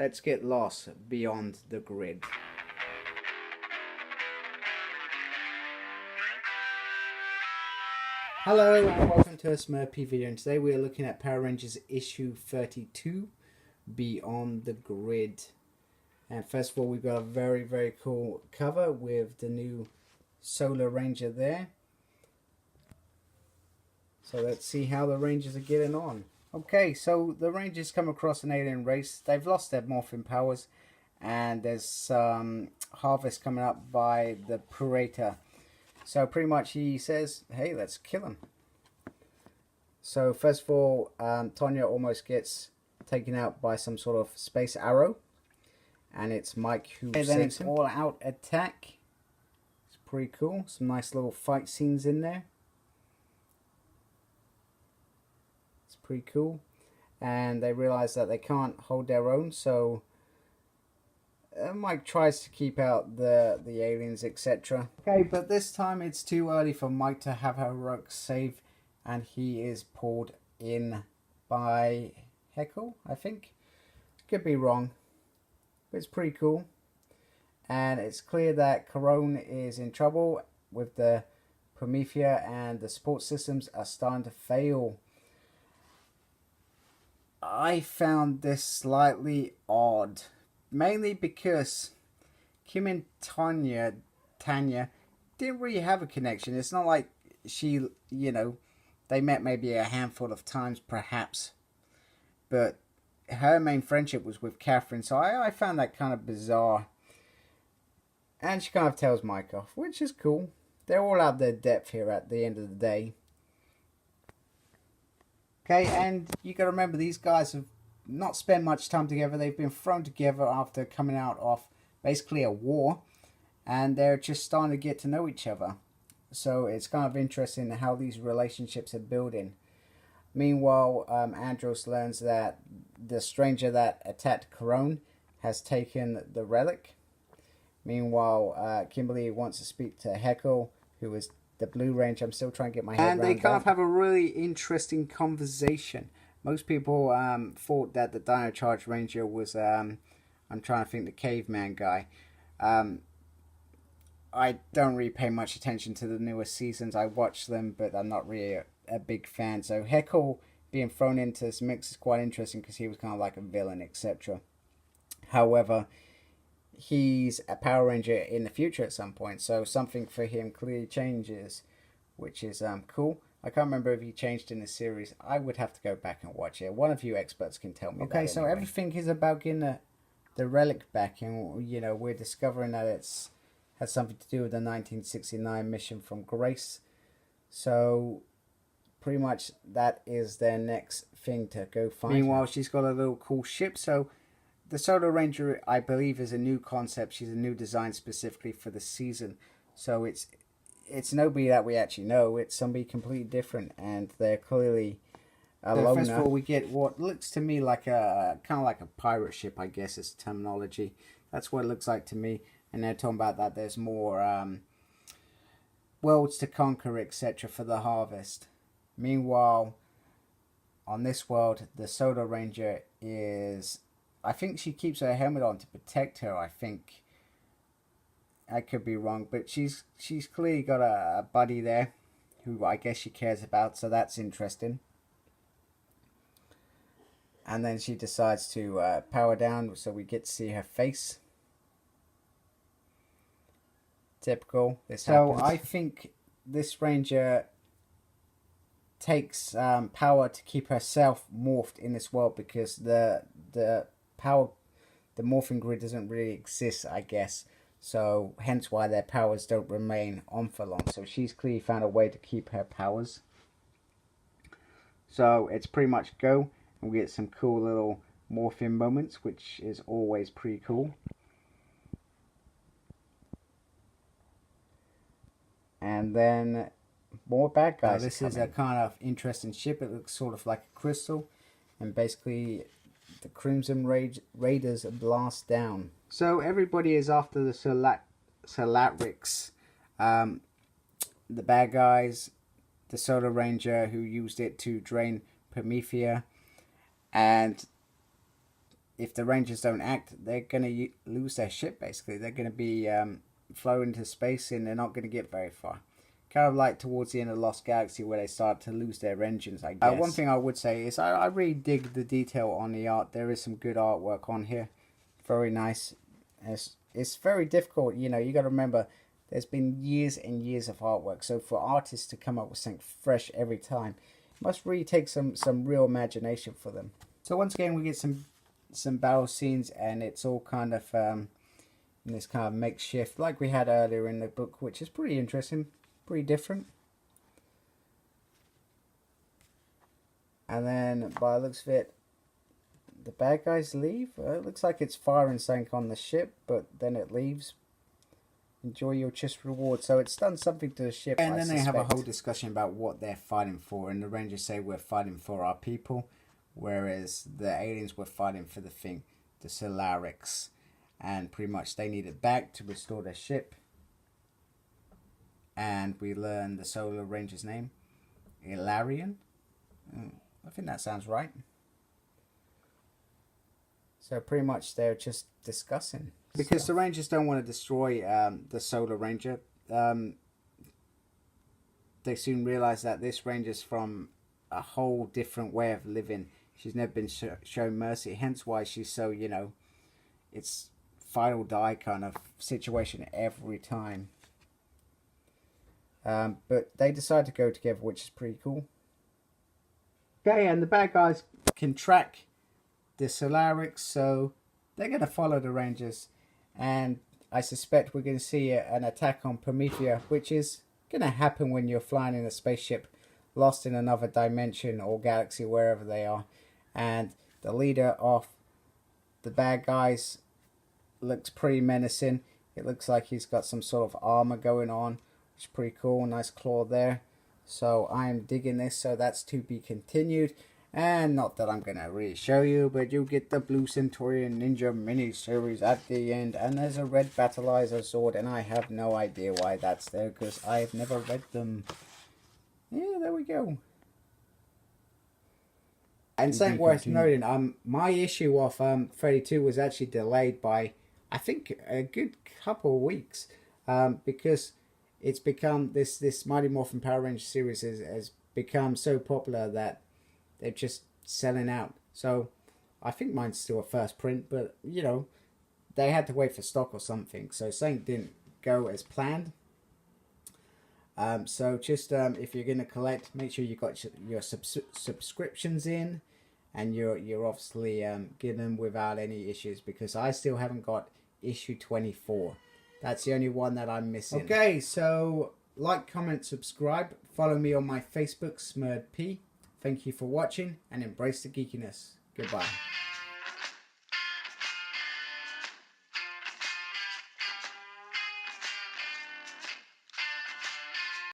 Let's get lost beyond the grid. Hello and welcome to a Smurpy video, and today we are looking at Power Rangers issue 32, Beyond the Grid. And first of all, we've got a very cool cover with the new Solar Ranger there. So let's see how the Rangers are getting on. Okay, so the Rangers come across an alien race. They've lost their Morphin powers, and there's some harvest coming up by the Curator. So pretty much he says, hey, let's kill him. So first of all, Tonya almost gets taken out by some sort of space arrow. And it's Mike who saves him. Then it's all out attack. It's pretty cool. Some nice little fight scenes in there. It's pretty cool. And they realize that they can't hold their own, so Mike tries to keep out the aliens, etc. Okay, but this time it's too early for Mike to have a heroic save, and he is pulled in by Heckle, I think. Could be wrong, but it's pretty cool. And it's clear that Corone is in trouble with the Promethea, and the support systems are starting to fail. I found this slightly odd, mainly because Kim and Tanya didn't really have a connection. It's not like she, they met maybe a handful of times perhaps, but her main friendship was with Catherine, so I found that kind of bizarre. And she kind of tells Mike off, which is cool. They're all out their depth here at the end of the day. Okay, and you got to remember, these guys have not spent much time together. They've been thrown together after coming out of basically a war, and they're just starting to get to know each other. So it's kind of interesting how these relationships are building. Meanwhile, Andros learns that the stranger that attacked Corone has taken the relic. Meanwhile, Kimberly wants to speak to Heckle, who is the Blue Ranger. I'm still trying to get my head around that. And they kind of have a really interesting conversation. Most people thought that the Dino Charge Ranger was, I'm trying to think, the caveman guy. I don't really pay much attention to the newer seasons. I watch them, but I'm not really a big fan. So Heckle being thrown into this mix is quite interesting because he was kind of like a villain, etc. However, he's a Power Ranger in the future at some point, so something for him clearly changes, which is cool. I can't remember if he changed in the series. I would have to go back and watch it. One of you experts can tell me. Okay, so everything is about getting the relic back, and we're discovering that it's has something to do with the 1969 mission from Grace. So pretty much that is their next thing to go find. Meanwhile, she's got a little cool ship. So the Solar Ranger, I believe, is a new concept. She's a new design specifically for the season. So it's nobody that we actually know. It's somebody completely different, and they're clearly a loner. First of all, we get what looks to me like a kind of like a pirate ship, I guess is terminology. That's what it looks like to me. And they're talking about that there's more worlds to conquer, etc. for the harvest. Meanwhile, on this world, the Solar Ranger is, I think she keeps her helmet on to protect her, I think. I could be wrong, but she's clearly got a buddy there who I guess she cares about, so that's interesting. And then she decides to power down, so we get to see her face. Typical. So I think this Ranger takes power to keep herself morphed in this world, because the morphing grid doesn't really exist, I guess. So hence why their powers don't remain on for long. So she's clearly found a way to keep her powers. So it's pretty much go, and we get some cool little morphing moments, which is always pretty cool. And then more bad guys. Now, this is a kind of interesting ship. It looks sort of like a crystal, and basically the Crimson Raiders blast down. So everybody is after the Solatrix. The bad guys, the Solar Ranger who used it to drain Promethea, and if the Rangers don't act, they're going to lose their ship, basically. They're going to be flown into space and they're not going to get very far. Kind of like towards the end of Lost Galaxy where they start to lose their engines, I guess. One thing I would say is I really dig the detail on the art. There is some good artwork on here. Very nice. It's very difficult, you know, you got to remember there's been years and years of artwork. So for artists to come up with something fresh every time, it must really take some real imagination for them. So once again, we get some battle scenes, and it's all kind of in this kind of makeshift like we had earlier in the book, which is pretty interesting, pretty different. And then by the looks of it, the bad guys leave. It looks like it's firing something on the ship, but then it leaves. Enjoy your just reward. So it's done something to the ship. And then they have a whole discussion about what they're fighting for, and the Rangers say we're fighting for our people, whereas the aliens were fighting for the thing, the Solarics, and pretty much they need it back to restore their ship. And we learn the Solar Ranger's name, Ilarion. I think that sounds right. So pretty much they're just discussing. Because the Rangers don't want to destroy the Solar Ranger. They soon realize that this Ranger's from a whole different way of living. She's never been shown mercy. Hence why she's so, you know, it's fight or die kind of situation every time. But they decide to go together, which is pretty cool. Okay, and the bad guys can track the Solarics, so they're going to follow the Rangers. And I suspect we're going to see an attack on Promethea, which is going to happen when you're flying in a spaceship lost in another dimension or galaxy, wherever they are. And the leader of the bad guys looks pretty menacing. It looks like he's got some sort of armor going on, which is pretty cool. Nice claw there. So I'm digging this, so that's to be continued. And not that I'm going to really show you, but you get the Blue Centurion Ninja mini-series at the end. And there's a red Battleizer sword, and I have no idea why that's there, because I've never read them. Yeah, there we go. And something worth noting, my issue of 32 was actually delayed by, I think, a good couple of weeks. Because it's become, this Mighty Morphin Power Ranger series has become so popular that they're just selling out. So I think mine's still a first print, but you know, they had to wait for stock or something. So something didn't go as planned. So just if you're going to collect, make sure you got your subscriptions in, and you're obviously getting them without any issues, because I still haven't got issue 24. That's the only one that I'm missing. Okay, so like, comment, subscribe. Follow me on my Facebook, SmurredP. Thank you for watching, and embrace the geekiness. Goodbye.